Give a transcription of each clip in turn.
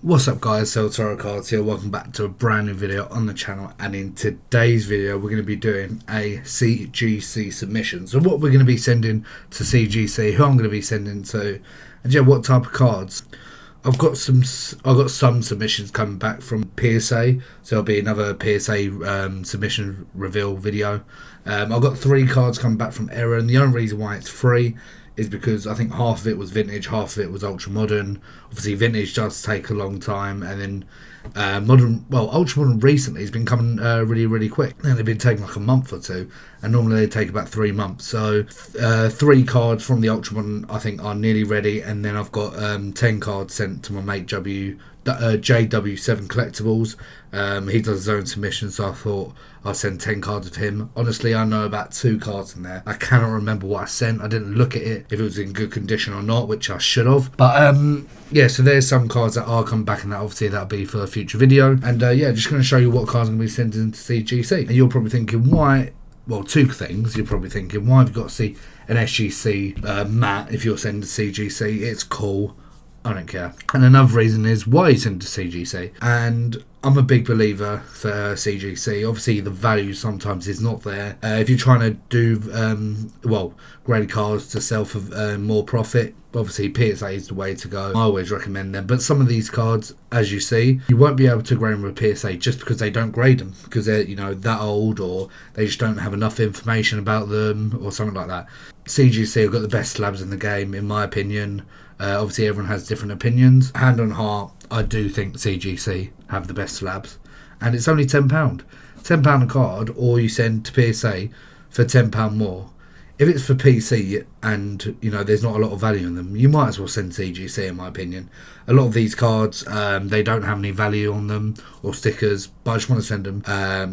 What's up guys, Tarot Cards here, welcome back to a brand new video on the channel, and in today's video we're going to be doing a CGC submission. So what we're going to be sending to CGC, who I'm going to be sending to, and yeah, what type of cards. I've got some submissions coming back from PSA, so there'll be another PSA submission reveal video. I've got 3 cards coming back from Error, and the only reason why it's free is because I think half of it was vintage, half of it was ultra modern. Obviously vintage does take a long time, and then modern, well, ultra modern recently has been coming really quick, and they've been taking like a month or two, and normally they take about 3 months. So 3 cards from the ultra modern I think are nearly ready, and then I've got 10 cards sent to my mate JW7 Collectibles. He does his own submission, so I thought I'll send 10 cards of him. Honestly, I know about 2 cards in there. I cannot remember what I sent. I didn't look at it if it was in good condition or not, which I should have. But yeah, so there's some cards that are coming back, and that obviously that'll be for a future video. And yeah, just going to show you what cards I'm going to be sending to CGC. And you're probably thinking, why? Well, 2 things. You're probably thinking, why have you got to see an SGC matte if you're sending to CGC? It's cool. I don't care. And another reason is why you send to CGC. And I'm a big believer for CGC. Obviously, the value sometimes is not there. If you're trying to do, well, graded cards to sell for more profit, obviously PSA is the way to go. I always recommend them. But some of these cards, as you see, you won't be able to grade them with PSA just because they don't grade them, because they're, you know, that old, or they just don't have enough information about them or something like that. CGC have got the best slabs in the game, in my opinion. Obviously everyone has different opinions. Hand on heart, I do think CGC have the best slabs, and it's only £10. £10 a card, or you send to PSA for £10 more. If it's for PC and, you know, there's not a lot of value in them, you might as well send CGC, in my opinion. A lot of these cards, they don't have any value on them or stickers, but I just want to send them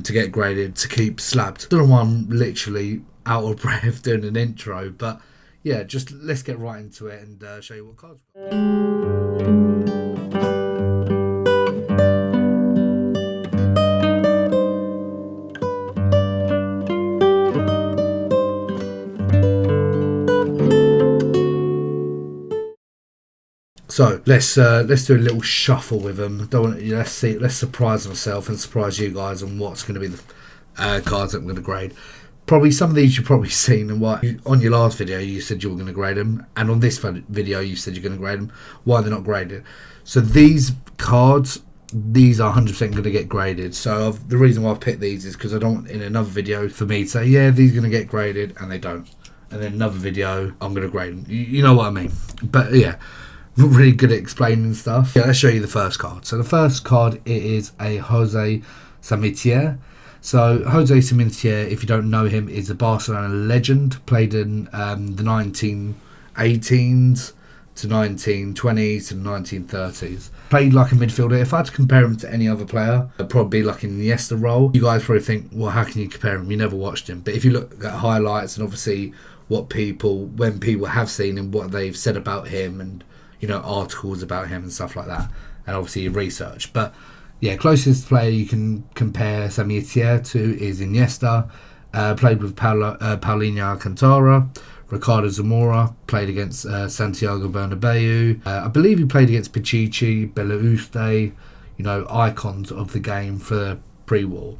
to get graded, to keep slabbed. Don't know why I'm literally out of breath doing an intro, but yeah, just let's get right into it and show you what cards we've got. So let's do a little shuffle with them. Let's surprise myself and surprise you guys on what's going to be the cards that I'm going to grade. Probably some of these you've probably seen, and why on your last video you said you were going to grade them, and on this video you said you're going to grade them. Why they're not graded? So these cards, these are 100% going to get graded. So the reason why I've picked these is because I don't want in another video for me to say, yeah, these are going to get graded, and they don't. And then another video I'm going to grade them. You know what I mean? But yeah, really good at explaining stuff. Yeah, let's show you the first card. So the first card, it is a Jose Samitier. So Jose Samitier, if you don't know him, is a Barcelona legend. Played in the 1918s to 1920s to 1930s. Played like a midfielder. If I had to compare him to any other player, I'd probably be like an Iniesta role. You guys probably think, well, how can you compare him? You never watched him. But if you look at highlights and obviously when people have seen him, what they've said about him, and, you know, articles about him and stuff like that, and obviously research. But yeah, closest player you can compare Samitier to is Iniesta. Played with Paulinho Alcantara, Ricardo Zamora. Played against Santiago Bernabeu. I believe he played against Pichichi, Belauste. You know, icons of the game for pre-war.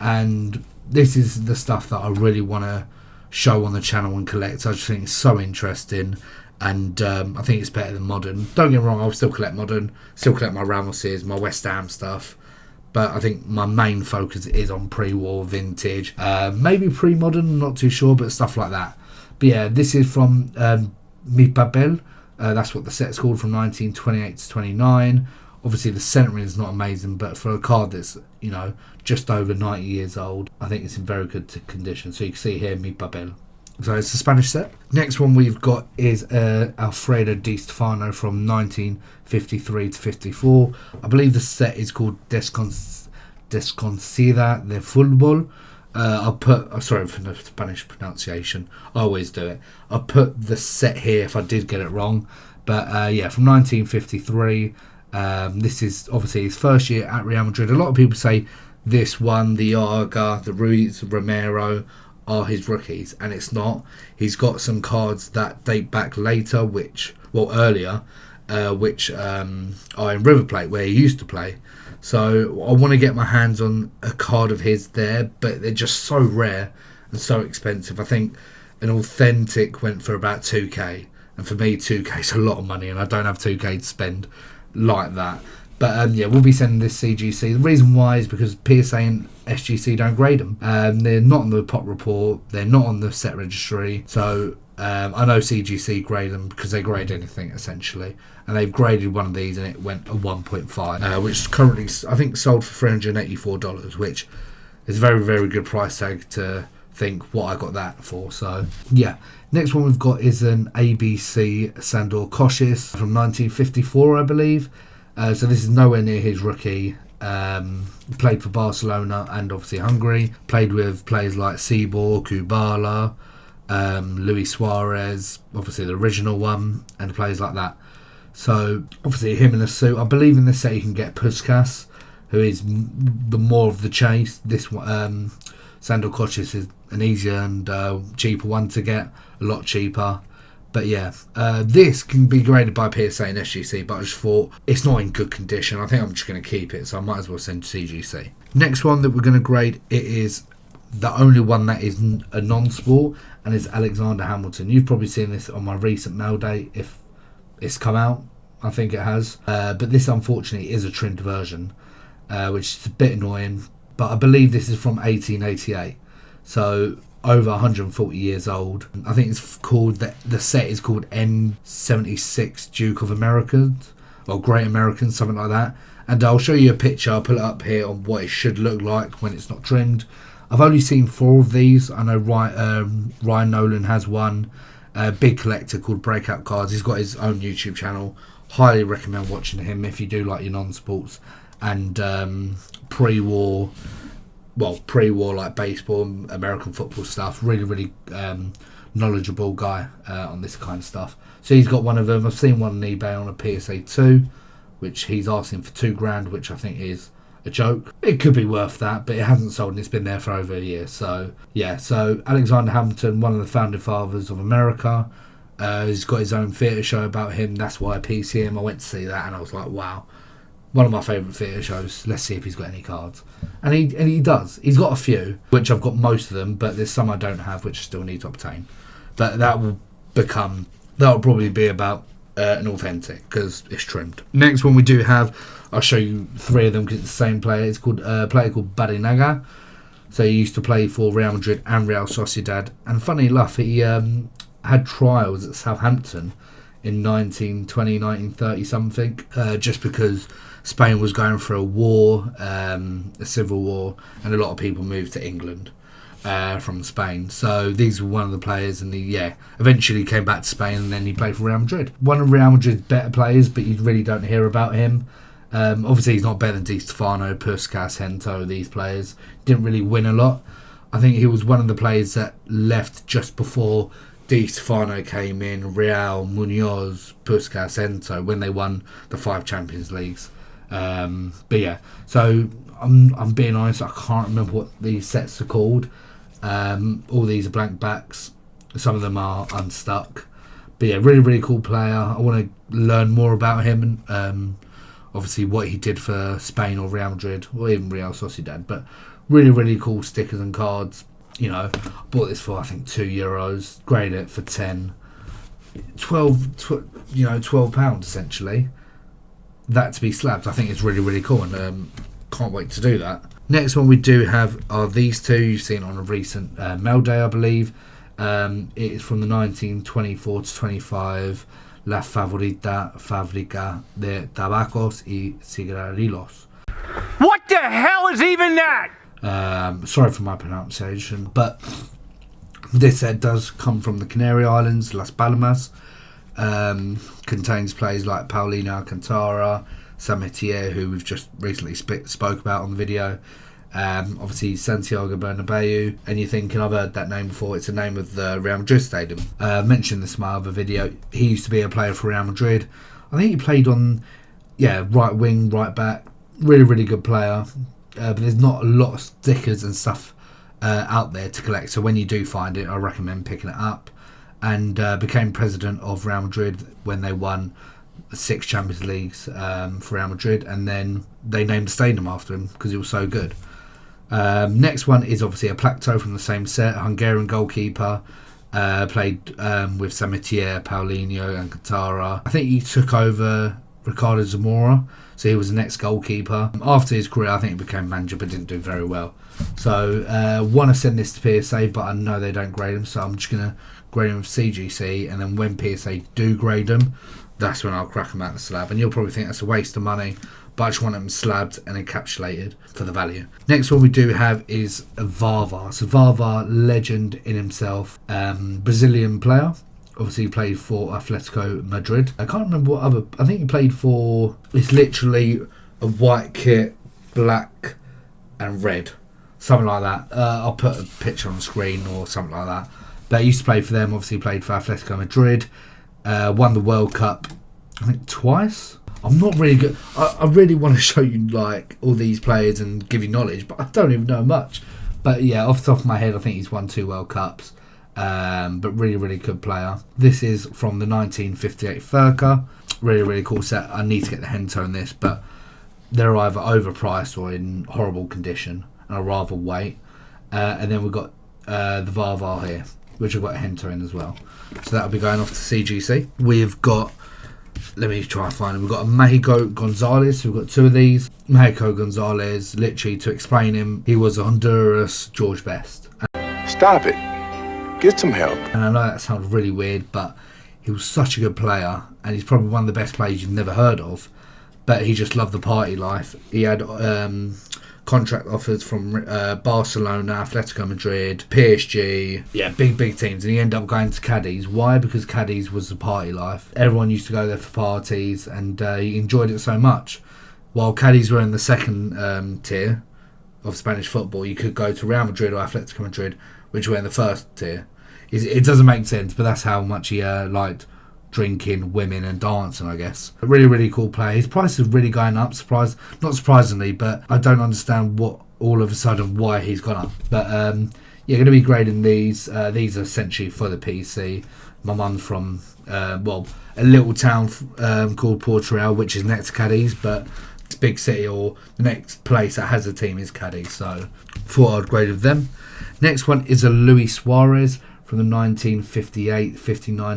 And this is the stuff that I really want to show on the channel and collect. I just think it's so interesting. And I think it's better than modern. Don't get me wrong, I'll still collect modern, still collect my Ramoses, my West Ham stuff, but I think my main focus is on pre-war, vintage, maybe pre-modern, I'm not too sure, but stuff like that. But yeah, this is from Mi Papel. That's what the set's called, from 1928 to 29. Obviously the centering is not amazing, but for a card that's, you know, just over 90 years old, I think it's in very good condition. So you can see here, Mi Papel. So it's a Spanish set. Next one we've got is Alfredo Di Stefano from 1953 to 54. I believe the set is called Desconocida de Fútbol. I'll put, sorry for the Spanish pronunciation, I always do it. I'll put the set here if I did get it wrong. But yeah, from 1953. This is obviously his first year at Real Madrid. A lot of people say this one, the Arga, the Ruiz, Romero, are his rookies, and it's not. He's got some cards that date back later, earlier, which are in River Plate, where he used to play. So I want to get my hands on a card of his there, but they're just so rare and so expensive. I think an authentic went for about 2k, and for me 2k is a lot of money, and I don't have 2k to spend like that. But yeah, we'll be sending this CGC. The reason why is because PSA and SGC don't grade them. They're not on the pot report, they're not on the set registry. So I know CGC grade them because they grade anything essentially, and they've graded one of these and it went a 1.5, which is currently I think sold for $384, which is a very, very good price tag to think what I got that for. So yeah, next one we've got is an ABC Sandor Kosciusz from 1954, I believe. So this is nowhere near his rookie. Played for Barcelona and obviously Hungary. Played with players like Cibor, Kubala, Luis Suarez, obviously the original one, and players like that. So obviously him in a suit. I believe in this set you can get Puskás, who is the more of the chase. This one, Sandor Kosciusz, is an easier and cheaper one to get, a lot cheaper. But yeah, this can be graded by PSA and SGC, but I just thought it's not in good condition. I think I'm just going to keep it, so I might as well send to CGC. Next one that we're going to grade, it is the only one that is a non-sport, and is Alexander Hamilton. You've probably seen this on my recent mail day, if it's come out. I think it has. But this unfortunately is a trimmed version, which is a bit annoying. But I believe this is from 1888. So over 140 years old. I think it's called, the set is called N76 Duke of Americans, or Great Americans, something like that. And I'll show you a picture, I'll put it up here on what it should look like when it's not trimmed. I've only seen 4 of these. I know Ryan Nolan has one, a big collector called Breakout Cards. He's got his own YouTube channel. Highly recommend watching him if you do like your non-sports and pre-war like baseball, American football stuff. Really, really knowledgeable guy on this kind of stuff. So he's got one of them. I've seen one on eBay on a PSA 2, which he's asking for $2,000, which I think is a joke. It could be worth that, but it hasn't sold and it's been there for over a year. So yeah, so Alexander Hamilton, one of the founding fathers of America. He's got his own theatre show about him. That's why I PC him. I went to see that and I was like, wow. One of my favourite theatre shows. Let's see if he's got any cards. And he does. He's got a few, which I've got most of them, but there's some I don't have, which I still need to obtain. But that will probably be about an authentic, because it's trimmed. Next one we do have, I'll show you 3 of them because it's the same player. It's called a player called Barinaga. So he used to play for Real Madrid and Real Sociedad. And funny enough, he had trials at Southampton in 1920, 1930 something, just because Spain was going through a war, a civil war, and a lot of people moved to England from Spain. So these were one of the players, and he eventually came back to Spain, and then he played for Real Madrid. One of Real Madrid's better players, but you really don't hear about him. Obviously he's not better than Di Stefano, Puskás, Hento, these players. Didn't really win a lot. I think he was one of the players that left just before Di Stefano came in, Real, Munoz, Puskás, Hento, when they won the 5 Champions Leagues. But yeah, so I'm being honest, I can't remember what these sets are called. All these are blank backs. Some of them are unstuck. But yeah, really, really cool player. I want to learn more about him and obviously what he did for Spain or Real Madrid or even Real Sociedad. But really, really cool stickers and cards. You know, bought this for I think €2, graded it for 10, 12 pounds essentially. That to be slabbed, I think it's really, really cool, and can't wait to do that. Next one we do have are these 2. You've seen on a recent mail day, I believe. It is from the 1924 to 25 La Fábrica de Tabacos y Cigarrillos. What the hell is even that? Sorry for my pronunciation, but this set does come from the Canary Islands, Las Palmas. Contains players like Paulino Alcantara, Samitier, who we've just recently spoke about on the video. Obviously Santiago Bernabeu, and you think, I've heard that name before, it's the name of the Real Madrid stadium. I mentioned this in my other video. He used to be a player for Real Madrid. I think he played on right wing, right back. Really, really good player. But there's not a lot of stickers and stuff out there to collect, so when you do find it, I recommend picking it up. And became president of Real Madrid when they won 6 Champions Leagues for Real Madrid, and then they named the stadium after him because he was so good. Next one is obviously a Placto from the same set, Hungarian goalkeeper. Played with Samitier, Paulinho and Katara. I think he took over Ricardo Zamora, so he was the next goalkeeper. After his career, I think he became manager, but didn't do very well. So want to send this to PSA, but I know they don't grade them, so I'm just going to grade them with CGC, and then when PSA do grade them, that's when I'll crack them out the slab. And you'll probably think that's a waste of money, but I just want them slabbed and encapsulated for the value. Next one we do have is Vava. So Vava, legend in himself, Brazilian player. Obviously he played for Atletico Madrid. I can't remember what other, I think he played for, it's literally a white kit, black and red, something like that. I'll put a picture on the screen or something like that. But he used to play for them, obviously played for Atletico Madrid, won the World Cup, I think twice. I'm not really good. I really want to show you like all these players and give you knowledge, but I don't even know much. But yeah, off the top of my head, I think he's won 2 World Cups. But really good player. This is from the 1958 Furka. Really cool set. I need to get the Hento in this, but they're either overpriced or in horrible condition, and I'd rather wait. And then we've got the Varvar here, which I've got a Hento in as well. So that'll be going off to CGC. We've got, let me try and find him. We've got a Mexico Gonzalez. So we've got 2 of these. Mexico Gonzalez, literally to explain him, he was a Honduras George Best. Stop it. Get some help. And I know that sounds really weird, but he was such a good player, and he's probably one of the best players you've never heard of. But he just loved the party life. He had contract offers from Barcelona, Atletico Madrid, PSG. Yeah, big teams. And he ended up going to Cadiz. Why? Because Cadiz was the party life. Everyone used to go there for parties, and he enjoyed it so much. While Cadiz were in the second tier of Spanish football, you could go to Real Madrid or Atletico Madrid, which were in the first tier. It doesn't make sense, but that's how much he liked drinking, women and dancing, I guess. A really cool player. His price is really going up, not surprisingly, but I don't understand what all of a sudden why he's gone up. But yeah, going to be grading these. These are essentially for the PC. My mum's from a little town called Portugal, which is next to Cadiz, but it's a big city, or the next place that has a team is Cadiz, so thought I'd grade with them. Next one is a Luis Suarez from the 1958-59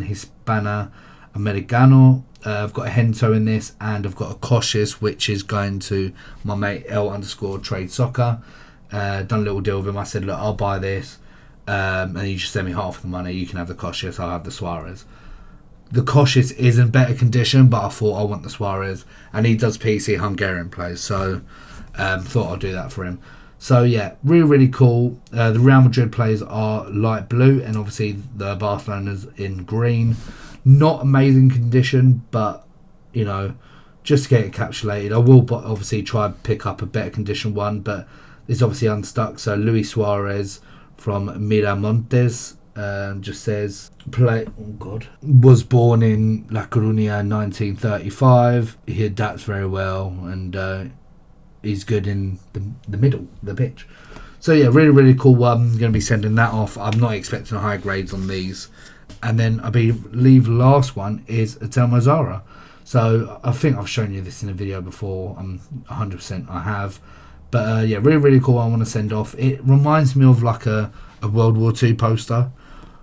Hispana Americano. I've got a Hento in this, and I've got a Cautious, which is going to my mate L_Trade Soccer. Done a little deal with him. I said, look, I'll buy this, and you just send me half the money. You can have the Cautious, I'll have the Suarez. The Cautious is in better condition, but I thought I want the Suarez, and he does PC Hungarian plays, so thought I'd do that for him. So yeah, really cool. The Real Madrid players are light blue, and obviously the Barcelona's in green. Not amazing condition, but you know, just to get it encapsulated. I will obviously try and pick up a better condition one, but it's obviously unstuck. So Luis Suarez from Miramontes just says was born in La Coruña in 1935. He adapts very well, and he's good in the middle, the pitch. So yeah, really cool one. I'm going to be sending that off. I'm not expecting high grades on these. And then I believe the last one is a Telmo Zara. So I think I've shown you this in a video before. I'm 100% I have. But yeah, really cool. I want to send off. It reminds me of like a World War II poster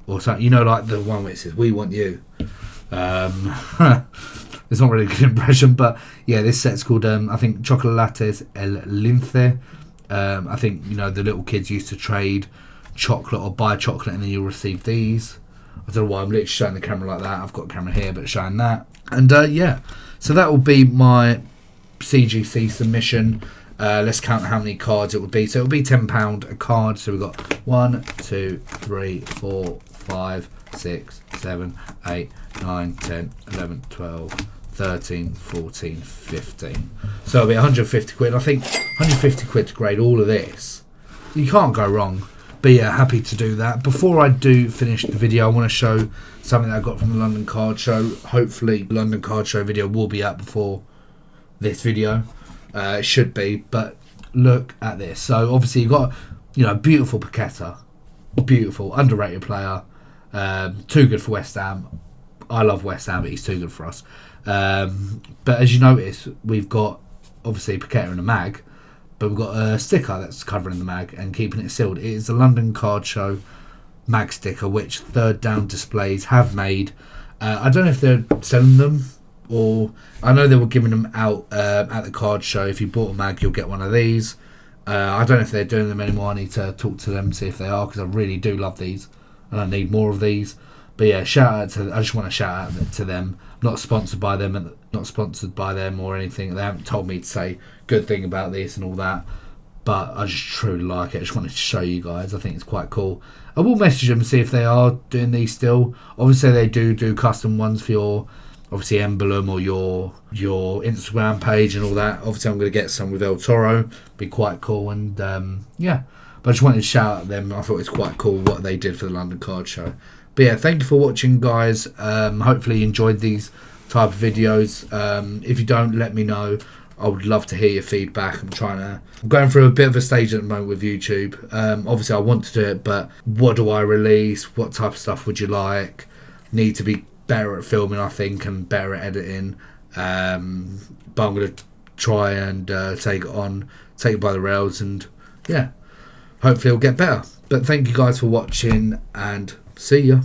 or something. You know, like the one where it says, "We want you." It's not really a good impression, but yeah, this set's called I think Chocolates El Lince. I think, you know, the little kids used to trade chocolate or buy chocolate, and then you'll receive these. I don't know why I'm literally showing the camera like that. I've got a camera here, but showing that. And yeah, so that will be my CGC submission. Let's count how many cards it would be. So it will be £10 a card. So we've got 1, 2, 3, 4, 5, 6, 7, 8, 9, 10, 11, 12, 13, 14, 15. So it'll be 150 quid. I think 150 quid to grade all of this. You can't go wrong. But yeah, happy to do that. Before I do finish the video, I want to show something that I got from the London Card Show. Hopefully the London Card Show video will be up before this video. It should be, but look at this. So obviously you've got, you know, beautiful Paqueta. Beautiful, underrated player. Too good for West Ham. I love West Ham, but he's too good for us. But as you notice, we've got obviously Paqueta and a mag, but we've got a sticker that's covering the mag and keeping it sealed. It is the London Card Show mag sticker, which Third Down Displays have made. I don't know if they're selling them, or I know they were giving them out at the card show. If you bought a mag, you'll get one of these. I don't know if they're doing them anymore. I need to talk to them, see if they are, because I really do love these and I need more of these. But yeah, I just want to shout out to them. Not sponsored by them, or anything. They haven't told me to say good thing about this and all that, but I just truly like it. I just wanted to show you guys. I think it's quite cool. I will message them and see if they are doing these still. Obviously they do custom ones for your obviously emblem or your Instagram page and all that. Obviously I'm going to get some with El Toro. Be quite cool. And yeah, but I just wanted to shout out them. I thought it's quite cool what they did for the London Card Show. But yeah, thank you for watching, guys. Hopefully you enjoyed these type of videos. If you don't, let me know. I would love to hear your feedback. I'm going through a bit of a stage at the moment with YouTube. Obviously I want to do it, but what do I release? What type of stuff would you like? Need to be better at filming, I think, and better at editing. But I'm going to try and take it by the rails, and yeah, hopefully it'll get better. But thank you guys for watching, and see ya.